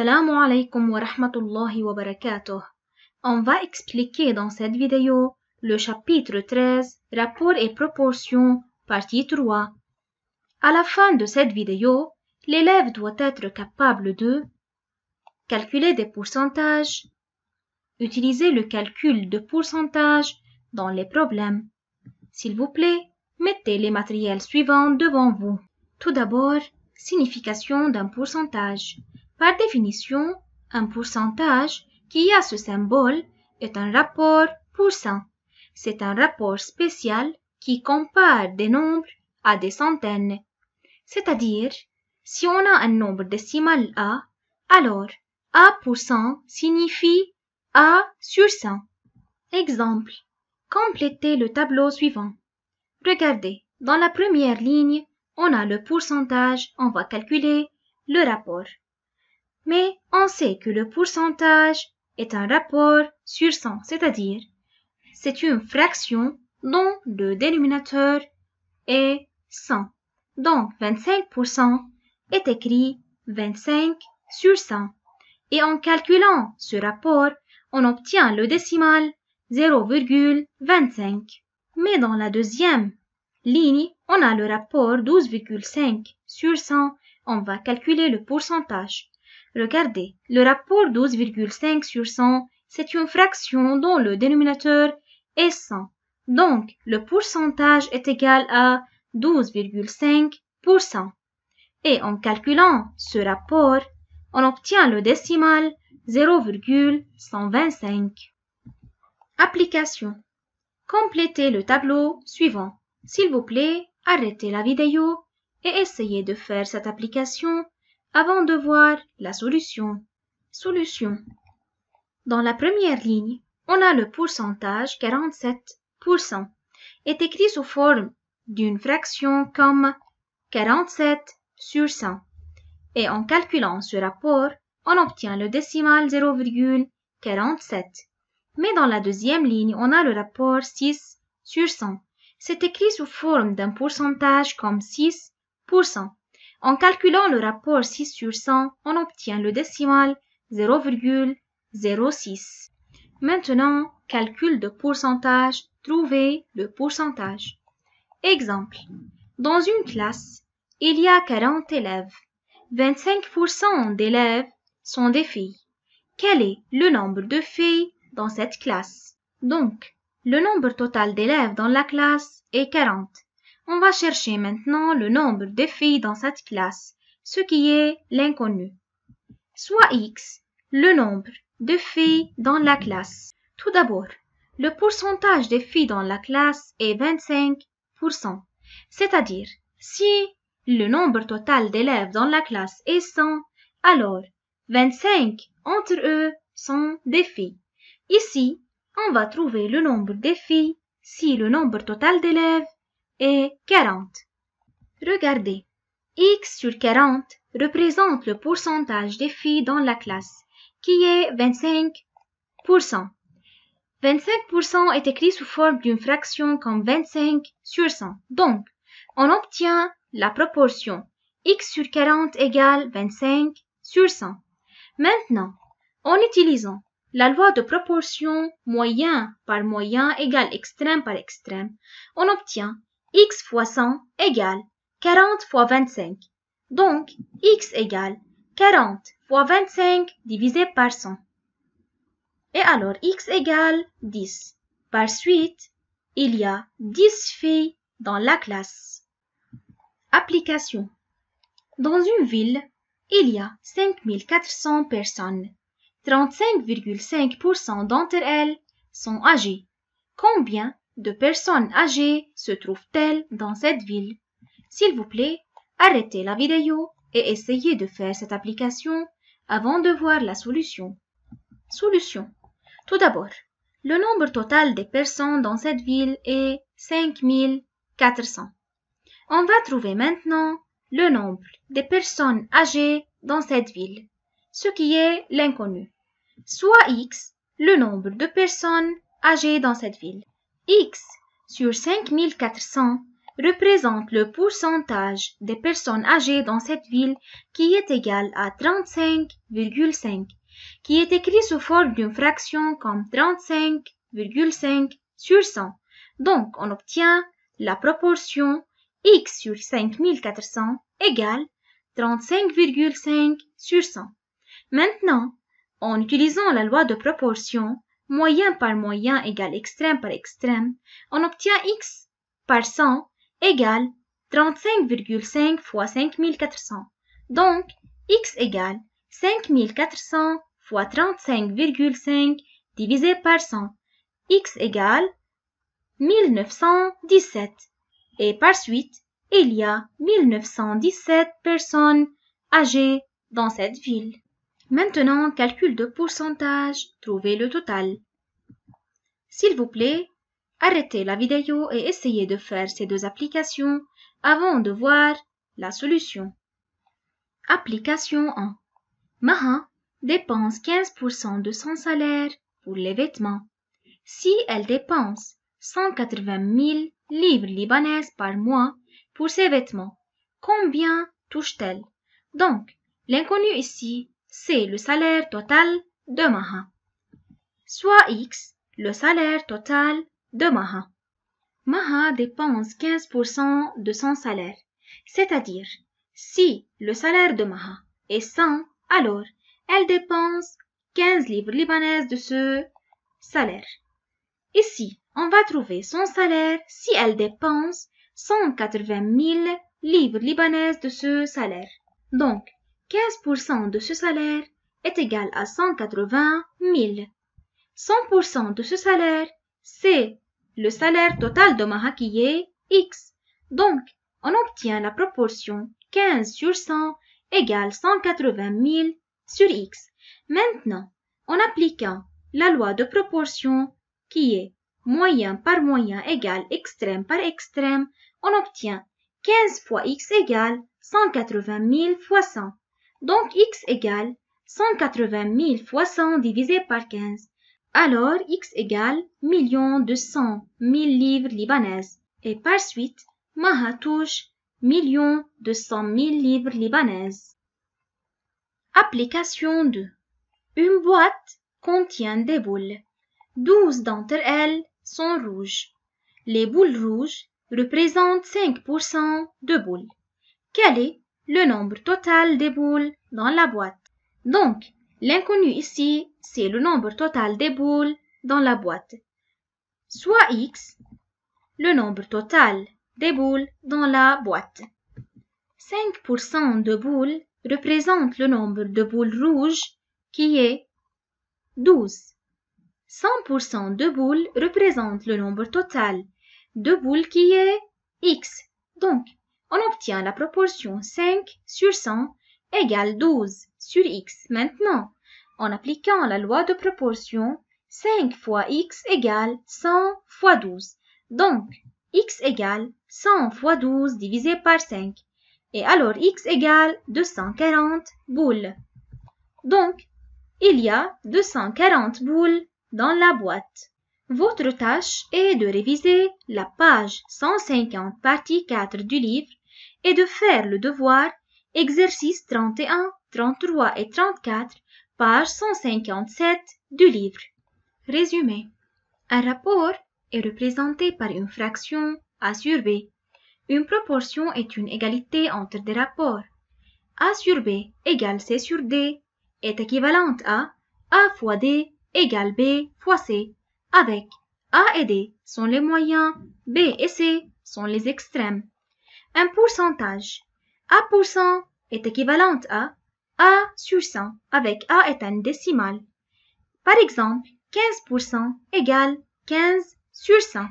Assalamu alaikum wa rahmatullahi wa barakatuh. On va expliquer dans cette vidéo le chapitre 13, Rapport et proportion, partie 3. À la fin de cette vidéo, l'élève doit être capable de calculer des pourcentages, utiliser le calcul de pourcentage dans les problèmes. S'il vous plaît, mettez les matériels suivants devant vous. Tout d'abord, signification d'un pourcentage. Par définition, un pourcentage qui a ce symbole est un rapport %. C'est un rapport spécial qui compare des nombres à des centaines. C'est-à-dire, si on a un nombre décimal A, alors A% signifie A sur 100. Exemple. Complétez le tableau suivant. Regardez, dans la première ligne, on a le pourcentage, on va calculer le rapport. Mais on sait que le pourcentage est un rapport sur 100, c'est-à-dire c'est une fraction dont le dénominateur est 100. Donc 25% est écrit 25 sur 100. Et en calculant ce rapport, on obtient le décimal 0,25. Mais dans la deuxième ligne, on a le rapport 12,5 sur 100. On va calculer le pourcentage. Regardez, le rapport 12,5 sur 100, c'est une fraction dont le dénominateur est 100. Donc, le pourcentage est égal à 12,5%. Et en calculant ce rapport, on obtient le décimal 0,125. Application. Complétez le tableau suivant. S'il vous plaît, arrêtez la vidéo et essayez de faire cette application avant de voir la solution. Solution. Dans la première ligne, on a le pourcentage 47%. Est écrit sous forme d'une fraction comme 47 sur 100. Et en calculant ce rapport, on obtient le décimal 0,47. Mais dans la deuxième ligne, on a le rapport 6 sur 100. C'est écrit sous forme d'un pourcentage comme 6%. En calculant le rapport 6 sur 100, on obtient le décimal 0,06. Maintenant, calcul de pourcentage, trouvez le pourcentage. Exemple. Dans une classe, il y a 40 élèves. 25% d'élèves sont des filles. Quel est le nombre de filles dans cette classe? Donc, le nombre total d'élèves dans la classe est 40. On va chercher maintenant le nombre de filles dans cette classe, ce qui est l'inconnu. Soit X, le nombre de filles dans la classe. Tout d'abord, le pourcentage des filles dans la classe est 25%. C'est-à-dire, si le nombre total d'élèves dans la classe est 100, alors 25 entre eux sont des filles. Ici, on va trouver le nombre des filles si le nombre total d'élèves est 40. Regardez, X sur 40 représente le pourcentage des filles dans la classe, qui est 25%. 25% est écrit sous forme d'une fraction comme 25 sur 100. Donc, on obtient la proportion X sur 40 égale 25 sur 100. Maintenant, en utilisant la loi de proportion moyen par moyen égale extrême par extrême, on obtient X fois 100 égale 40 fois 25. Donc, X égale 40 fois 25 divisé par 100. Et alors, X égale 10. Par suite, il y a 10 filles dans la classe. Application. Dans une ville, il y a 5400 personnes. 35,5% d'entre elles sont âgées. Combien de personnes âgées se trouvent-elles dans cette ville? S'il vous plaît, arrêtez la vidéo et essayez de faire cette application avant de voir la solution. Solution. Tout d'abord, le nombre total des personnes dans cette ville est 5400. On va trouver maintenant le nombre des personnes âgées dans cette ville, ce qui est l'inconnu. Soit X, le nombre de personnes âgées dans cette ville. X sur 5400 représente le pourcentage des personnes âgées dans cette ville qui est égal à 35,5, qui est écrit sous forme d'une fraction comme 35,5 sur 100. Donc, on obtient la proportion x sur 5400 égale 35,5 sur 100. Maintenant, en utilisant la loi de proportion, moyen par moyen égale extrême par extrême, on obtient x par 100 égale 35,5 fois 5400. Donc, x égale 5400 fois 35,5 divisé par 100. X égale 1917. Et par suite, il y a 1917 personnes âgées dans cette ville. Maintenant, calcul de pourcentage, trouvez le total. S'il vous plaît, arrêtez la vidéo et essayez de faire ces deux applications avant de voir la solution. Application 1. Maha dépense 15% de son salaire pour les vêtements. Si elle dépense 180 000 livres libanaises par mois pour ses vêtements, combien touche-t-elle? Donc, l'inconnu ici, c'est le salaire total de Maha, soit X, le salaire total de Maha. Maha dépense 15% de son salaire, c'est-à-dire, si le salaire de Maha est 100, alors elle dépense 15 livres libanaises de ce salaire. Ici, on va trouver son salaire si elle dépense 180 000 livres libanaises de ce salaire. Donc, 15% de ce salaire est égal à 180 000. 100% de ce salaire, c'est le salaire total de Maha qui est X. Donc, on obtient la proportion 15 sur 100 égale 180 000 sur X. Maintenant, en appliquant la loi de proportion qui est moyen par moyen égale extrême par extrême, on obtient 15 fois X égale 180 000 fois 100. Donc, X égale 180 000 fois 100 divisé par 15. Alors, X égale 1 200 000 livres libanaises. Et par suite, Maha touche 1 200 000 livres libanaises. Application 2. Une boîte contient des boules. 12 d'entre elles sont rouges. Les boules rouges représentent 5% de boules. Quel est le nombre total des boules dans la boîte? Donc, l'inconnu ici, c'est le nombre total des boules dans la boîte, soit X, le nombre total des boules dans la boîte. 5% de boules représente le nombre de boules rouges qui est 12. 100% de boules représente le nombre total de boules qui est X. Donc, on obtient la proportion 5 sur 100 égale 12 sur X. Maintenant, en appliquant la loi de proportion, 5 fois X égale 100 fois 12. Donc, X égale 100 fois 12 divisé par 5. Et alors, X égale 240 boules. Donc, il y a 240 boules dans la boîte. Votre tâche est de réviser la page 150 partie 4 du livre et de faire le devoir exercice 31, 33 et 34, page 157 du livre. Résumé. Un rapport est représenté par une fraction A sur B. Une proportion est une égalité entre des rapports. A sur B égale C sur D est équivalente à A fois D égale B fois C, avec A et D sont les moyens, B et C sont les extrêmes. Un pourcentage. A% est équivalente à A sur 100, avec A est un décimal. Par exemple, 15% égale 15 sur 100.